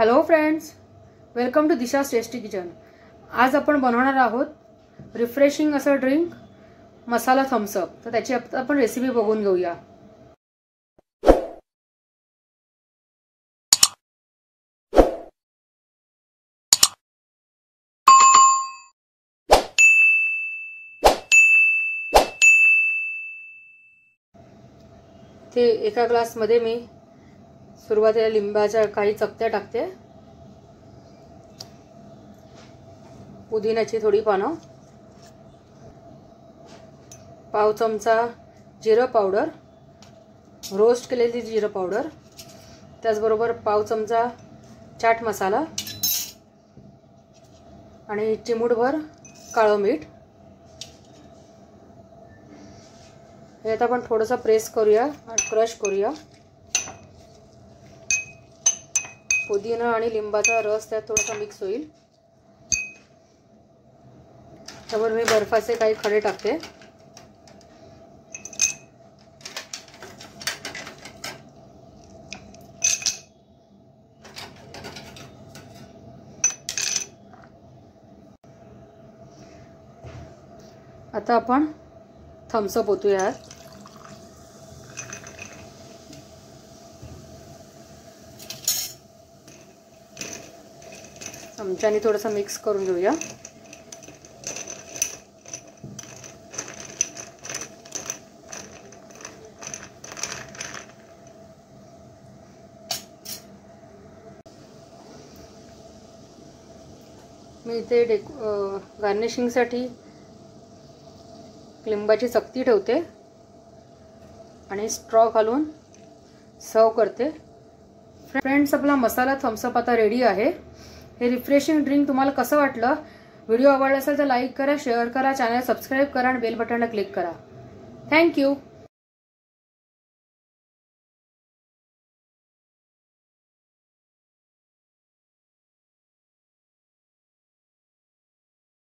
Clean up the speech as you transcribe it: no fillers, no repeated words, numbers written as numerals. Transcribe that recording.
Hello friends, welcome to Disha tasty kitchen. आज आपण बनवणार आहोत रिफ्रेशिंग असं ड्रिंक मसाला थम्स अप। तर त्याची आपण रेसिपी बघून घेऊया। ते एका ग्लास मध्ये मी सुरुवातीला लिंबाच्या काही चकत्या टाकते, पुदिन्याची थोडी पानं, पाव चमचा जिरं पावडर, रोस्ट केलेली जिरं पावडर, त्याचबरोबर पाव चमचा चाट मसाला आणि चिमूटभर काळं मीठ। हे आता आपण थोडंसं प्रेस करूया आणि क्रश करूया। पुदिना आणि लिंबाचा रस त्यात थोडासा मिक्स होईल। त्यावर मी बर्फाचे काही खडे टाकते। आता आपण थम्स अप ओतूया। चमच्याने थोडंसं मिक्स करून घेऊया। मी इथे गार्निशिंगसाठी लिंबाची चकती ठेवते आणि स्ट्रॉ घालून सर्व करते। फ्रेंड्स, आपला मसाला थम्स अप आता रेडी आहे। हे रिफ्रेशिंग ड्रिंक तुम्हाला कसं वाटलं? व्हिडिओ आवडला असेल तर लाईक करा, शेअर करा, चॅनल सबस्क्राइब करा आणि बेल बटनला क्लिक करा। थँक्यू।